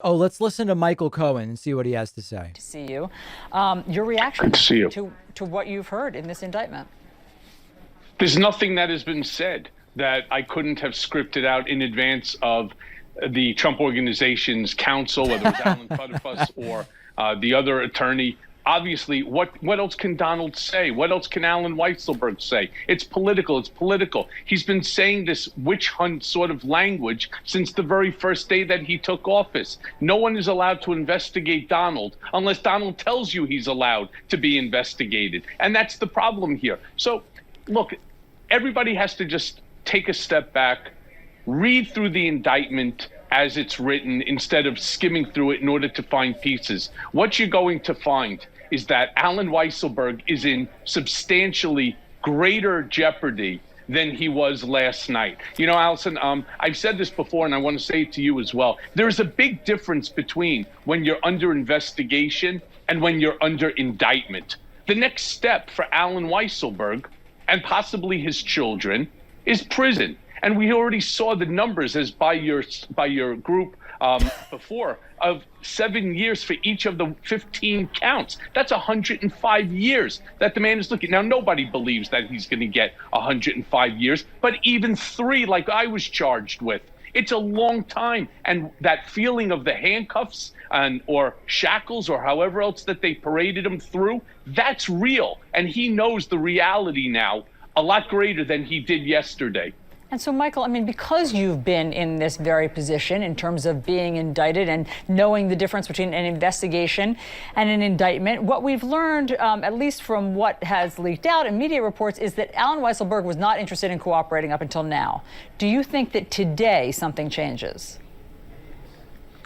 Oh, let's listen to Michael Cohen and see what he has to say. To see you. Your reaction Good to see you. to what you've heard in this indictment. There's nothing that has been said that I couldn't have scripted out in advance of the Trump Organization's counsel, whether it was Alan Futerfas or the other attorney. Obviously, what else can Donald say? What else can Allen Weisselberg say? It's political. It's political. He's been saying this witch hunt sort of language since the very first day that he took office. No one is allowed to investigate Donald unless Donald tells you he's allowed to be investigated. And that's the problem here. So, look, everybody has to just take a step back, read through the indictment as it's written instead of skimming through it in order to find pieces. What you're going to find is that Allen Weisselberg is in substantially greater jeopardy than he was last night. You know, Allison, I've said this before, and I want to say it to you as well. There's a big difference between when you're under investigation and when you're under indictment. The next step for Allen Weisselberg and possibly his children is prison. And we already saw the numbers as by your group before of 7 years for each of the 15 counts. That's 105 years that the man is looking. Now, nobody believes that he's going to get 105 years, but even 3, like I was charged with, it's a long time. And that feeling of the handcuffs or shackles or however else that they paraded him through, that's real. And he knows the reality now a lot greater than he did yesterday. And so, Michael, I mean, because you've been in this very position in terms of being indicted and knowing the difference between an investigation and an indictment, what we've learned, at least from what has leaked out in media reports, is that Allen Weisselberg was not interested in cooperating up until now. Do you think that today something changes?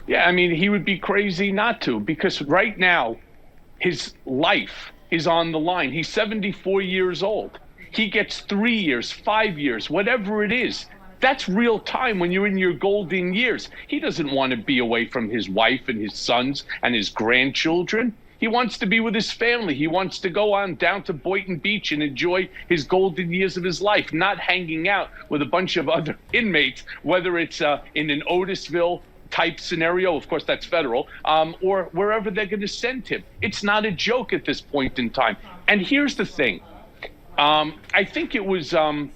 Yeah, I mean, he would be crazy not to, because right now his life is on the line. He's 74 years old. He gets 3 years, 5 years, whatever it is. That's real time when you're in your golden years. He doesn't want to be away from his wife and his sons and his grandchildren. He wants to be with his family. He wants to go on down to Boynton Beach and enjoy his golden years of his life, not hanging out with a bunch of other inmates, whether it's in an Otisville type scenario, of course that's federal, or wherever they're going to send him. It's not a joke at this point in time. And here's the thing. I think it was one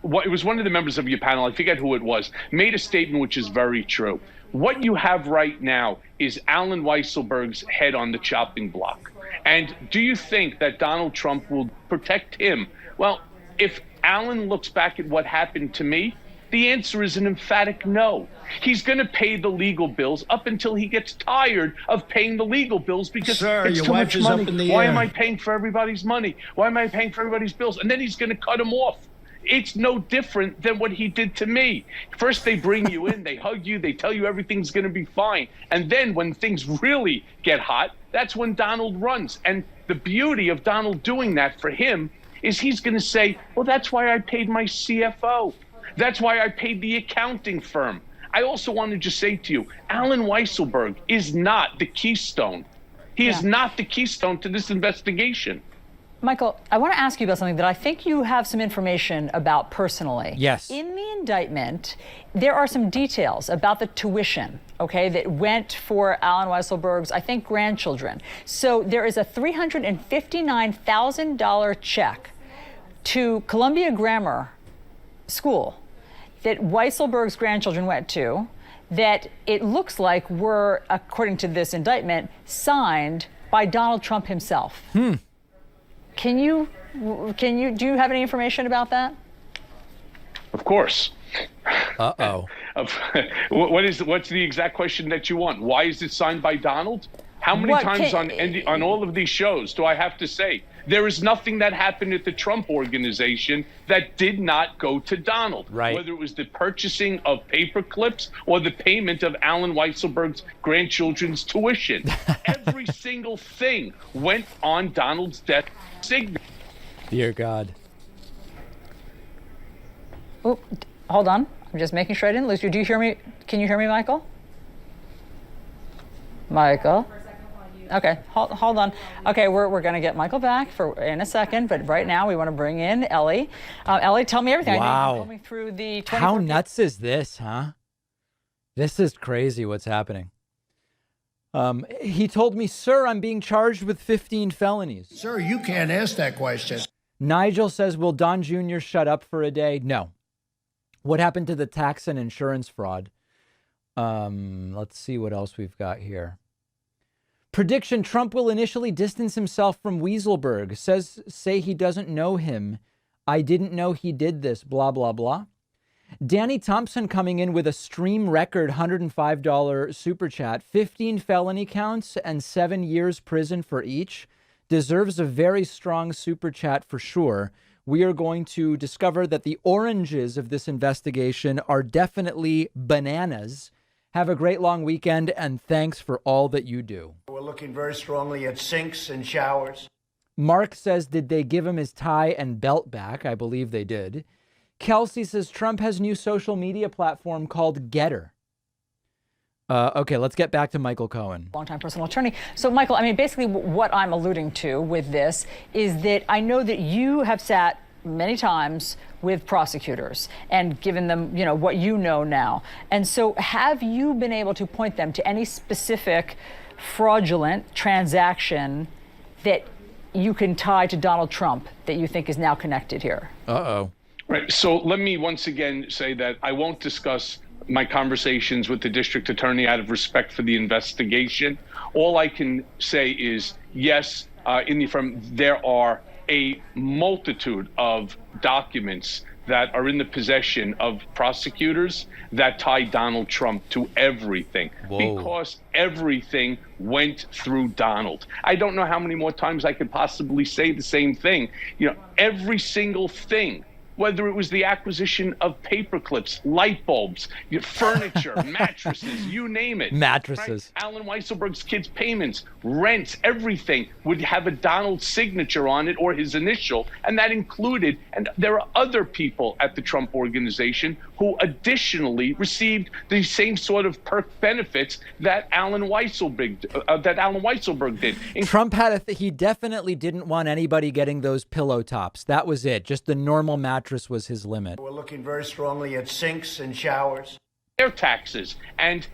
of the members of your panel, I forget who it was, made a statement which is very true. What you have right now is Allen Weisselberg's head on the chopping block. And do you think that Donald Trump will protect him? Well, if Allen looks back at what happened to me, the answer is an emphatic no. He's going to pay the legal bills up until he gets tired of paying the legal bills because it's too much money. Why am I paying for everybody's money? Why am I paying for everybody's bills? And then he's going to cut them off. It's no different than what he did to me. First, they bring you in, they hug you, they tell you everything's going to be fine. And then when things really get hot, that's when Donald runs. And the beauty of Donald doing that for him is he's going to say, well, that's why I paid my CFO. That's why I paid the accounting firm. I also want to just say to you, Allen Weisselberg is not the keystone. He is not the keystone to this investigation. Michael, I want to ask you about something that I think you have some information about personally. Yes. In the indictment, there are some details about the tuition, okay, that went for Allen Weisselberg's, I think, grandchildren. So there is a $359,000 check to Columbia Grammar School that Weisselberg's grandchildren went to, that it looks like were, according to this indictment, signed by Donald Trump himself. Do you have any information about that? Of course. Uh-oh. What's the exact question that you want? Why is it signed by Donald? How many times on all of these shows do I have to say there is nothing that happened at the Trump Organization that did not go to Donald? Right. Whether it was the purchasing of paper clips or the payment of Allen Weisselberg's grandchildren's tuition. Every single thing went on Donald's death signature. Dear God. Oh, hold on. I'm just making sure I didn't lose you. Do you hear me? Can you hear me, Michael? Michael? Okay, hold on. Okay, we're going to get Michael back in a second, but right now we want to bring in Ellie. Ellie, tell me everything. Wow. Going through the How nuts is this, huh? This is crazy what's happening. He told me, sir, I'm being charged with 15 felonies. Sir, you can't ask that question. Nigel says, will Don Jr. shut up for a day? No. What happened to the tax and insurance fraud? Let's see what else we've got here. Prediction, Trump will initially distance himself from Weisselberg. Say he doesn't know him. I didn't know he did this, blah, blah, blah. Danny Thompson coming in with a stream record $105 super chat, 15 felony counts and 7 years prison for each. Deserves a very strong super chat for sure. We are going to discover that the oranges of this investigation are definitely bananas. Have a great long weekend, and thanks for all that you do. We're looking very strongly at sinks and showers. Mark says, did they give him his tie and belt back? I believe they did. Kelsey says, Trump has a new social media platform called Getter. Okay, let's get back to Michael Cohen. Longtime personal attorney. So, Michael, I mean, basically what I'm alluding to with this is that I know that you have sat many times with prosecutors and given them, what you know now. And so have you been able to point them to any specific fraudulent transaction that you can tie to Donald Trump that you think is now connected here? Uh-oh. Right. So let me once again say that I won't discuss my conversations with the district attorney out of respect for the investigation. All I can say is, yes, there are a multitude of documents that are in the possession of prosecutors that tie Donald Trump to everything. Whoa. Because everything went through Donald. I don't know how many more times I could possibly say the same thing. Every single thing, whether it was the acquisition of paper clips, light bulbs, furniture, mattresses, you name it. Mattresses. Right? Allen Weisselberg's kids' payments, rents, everything would have a Donald signature on it or his initial, and that included, and there are other people at the Trump Organization who additionally received the same sort of perk benefits that Allen Weisselberg did. Trump had he definitely didn't want anybody getting those pillow tops. That was it. Just the normal mattress was his limit. We're looking very strongly at sinks and showers. Their taxes. And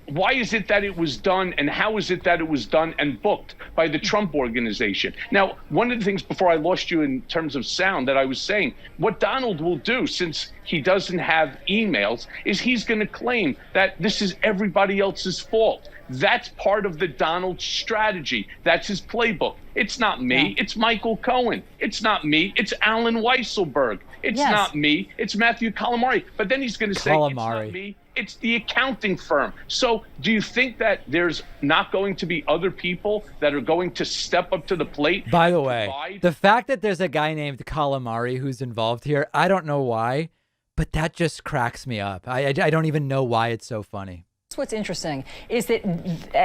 why is it that it was done, and how is it that it was done and booked by the Trump Organization? Now, one of the things before I lost you in terms of sound that I was saying, what Donald will do, since he doesn't have emails, is he's going to claim that this is everybody else's fault. That's part of the Donald strategy. That's his playbook. It's not me. It's Michael Cohen. It's not me. It's Allen Weisselberg. It's not me. It's Matthew Calamari. But then he's going to say, it's not me. It's the accounting firm. So do you think that there's not going to be other people that are going to step up to the plate? By the way, the fact that there's a guy named Calamari who's involved here, I don't know why, but that just cracks me up. I don't even know why it's so funny. What's interesting is that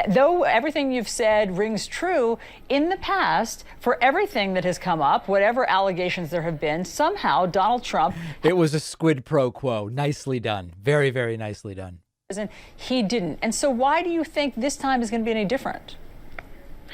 though everything you've said rings true, in the past, for everything that has come up, whatever allegations there have been, somehow Donald Trump... It was a squid pro quo. Nicely done. Very, very nicely done. He didn't. And so why do you think this time is going to be any different?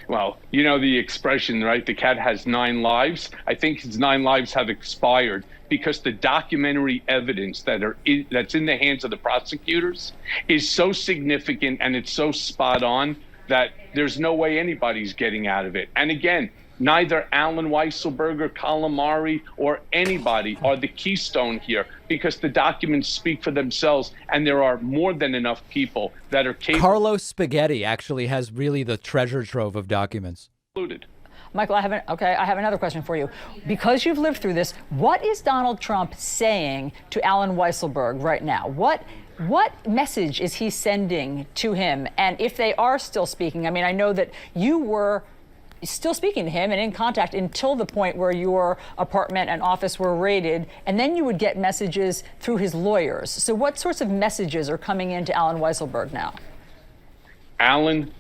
Well, you know the expression, right? The cat has 9 lives. I think his 9 lives have expired because the documentary evidence that's in the hands of the prosecutors is so significant and it's so spot on that there's no way anybody's getting out of it. And again, neither Allen Weisselberg or Calamari or anybody are the keystone here because the documents speak for themselves and there are more than enough people that are capable. Carlos Spaghetti actually has really the treasure trove of documents. Included. Michael, I have another question for you. Because you've lived through this, what is Donald Trump saying to Allen Weisselberg right now? What message is he sending to him? And if they are still speaking, I mean, I know that you were still speaking to him and in contact until the point where your apartment and office were raided, and then you would get messages through his lawyers. So what sorts of messages are coming into Allen Weisselberg now? Allen,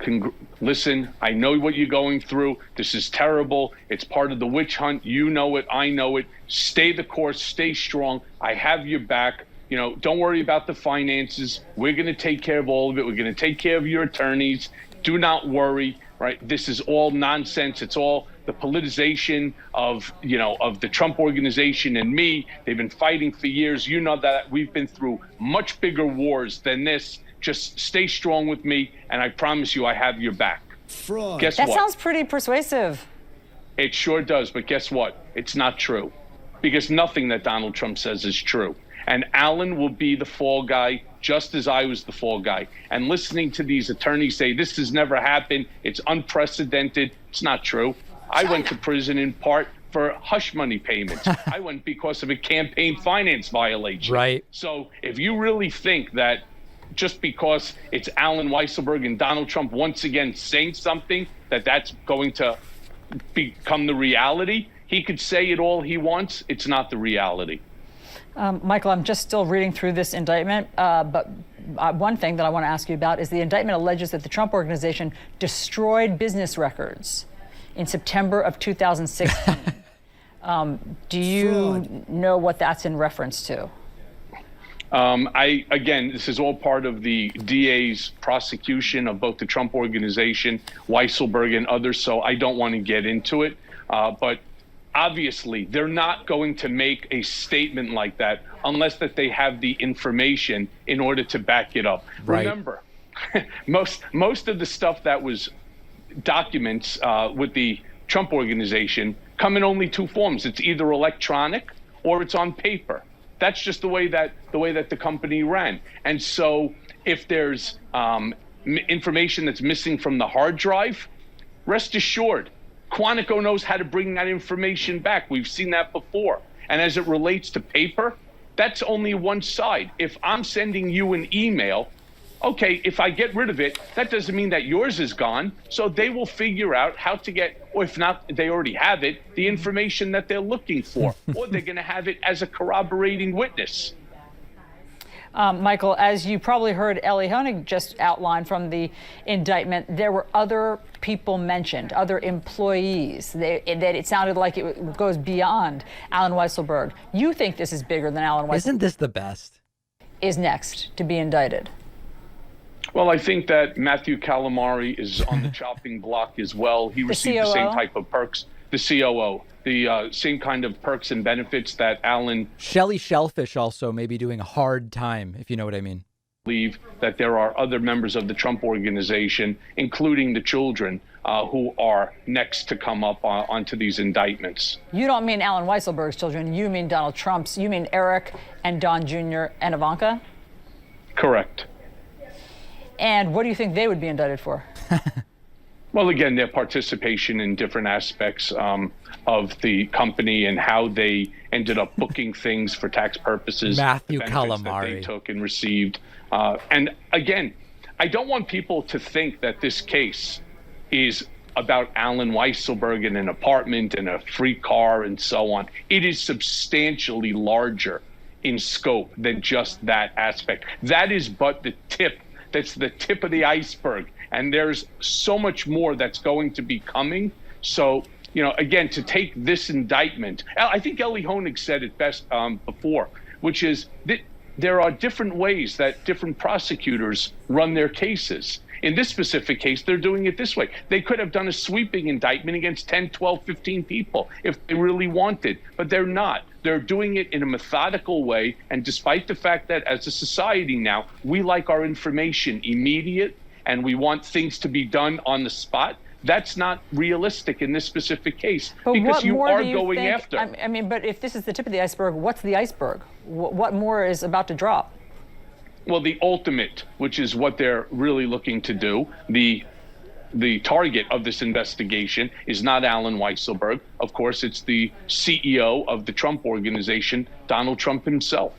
listen, I know what you're going through. This is terrible. It's part of the witch hunt. You know it. I know it. Stay the course. Stay strong. I have your back. Don't worry about the finances. We're going to take care of all of it. We're going to take care of your attorneys. Do not worry, right? This is all nonsense. It's all the politicization of the Trump Organization and me. They've been fighting for years. You know that we've been through much bigger wars than this. Just stay strong with me, and I promise you I have your back. Fraud. Guess That what? sounds pretty persuasive. It sure does, but guess what? It's not true, because nothing that Donald Trump says is true. And Allen will be the fall guy, just as I was the fall guy. And listening to these attorneys say this has never happened, it's unprecedented, it's not true. I went to prison in part for hush money payments. I went because of a campaign finance violation. Right. So if you really think that just because it's Allen Weisselberg and Donald Trump once again saying something, that's going to become the reality, he could say it all he wants. It's not the reality. Michael, I'm just still reading through this indictment, but one thing that I want to ask you about is the indictment alleges that the Trump Organization destroyed business records in September of 2016. Do you know what that's in reference to? Again, this is all part of the DA's prosecution of both the Trump Organization, Weisselberg, and others, so I don't want to get into it. But obviously, they're not going to make a statement like that unless that they have the information in order to back it up. Right. Remember, most of the stuff that was documents with the Trump Organization come in only two forms. It's either electronic or it's on paper. That's just the way that the company ran. And so if there's information that's missing from the hard drive, rest assured, Quantico knows how to bring that information back. We've seen that before. And as it relates to paper, that's only one side. If I'm sending you an email, okay, if I get rid of it, that doesn't mean that yours is gone. So they will figure out how to get, or if not, they already have it, the information that they're looking for, or they're going to have it as a corroborating witness. Michael, as you probably heard Ellie Honig just outline from the indictment, there were other people mentioned, other employees, that it sounded like it goes beyond Allen Weisselberg. You think this is bigger than Allen Weisselberg? Isn't this the best? Is next to be indicted. Well, I think that Matthew Calamari is on the chopping block as well. He received the same type of perks, the COO, the same kind of perks and benefits that Allen. Shelley Shellfish also may be doing a hard time, if you know what I mean. Believe that there are other members of the Trump Organization, including the children, who are next to come up onto these indictments. You don't mean Allen Weisselberg's children. You mean Donald Trump's. You mean Eric and Don Jr. and Ivanka? Correct. And what do you think they would be indicted for? Well, again, their participation in different aspects of the company and how they ended up booking things for tax purposes. Matthew the benefits Calamari. that they took and received. And again, I don't want people to think that this case is about Allen Weisselberg in an apartment and a free car and so on. It is substantially larger in scope than just that aspect. That is but the tip. That's the tip of the iceberg. And there's so much more that's going to be coming. So, again, to take this indictment, I think Ellie Honig said it best before, which is that there are different ways that different prosecutors run their cases. In this specific case, they're doing it this way. They could have done a sweeping indictment against 10, 12, 15 people if they really wanted, but they're not. They're doing it in a methodical way. And despite the fact that as a society now, we like our information immediate and we want things to be done on the spot, that's not realistic in this specific case, but because you are going think, after. I mean, but if this is the tip of the iceberg, what's the iceberg? What more is about to drop? Well, the ultimate, which is what they're really looking to do, the target of this investigation is not Allen Weisselberg. Of course, it's the CEO of the Trump Organization, Donald Trump himself.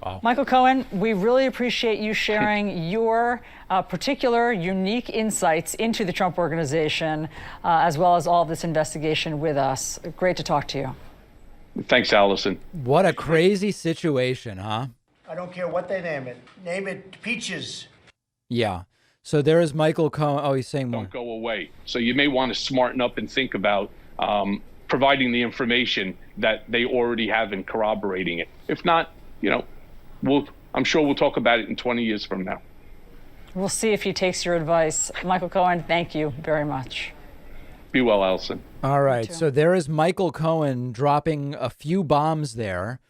Wow. Michael Cohen, we really appreciate you sharing your particular unique insights into the Trump Organization, as well as all of this investigation with us. Great to talk to you. Thanks, Allison. What a crazy situation, huh? I don't care what they name it. Name it Peaches. Yeah. So there is Michael Cohen. Oh, he's saying more. Don't go away. So you may want to smarten up and think about providing the information that they already have and corroborating it. If not, I'm sure we'll talk about it in 20 years from now. We'll see if he takes your advice. Michael Cohen, thank you very much. Be well, Allison. All right. So there is Michael Cohen dropping a few bombs there.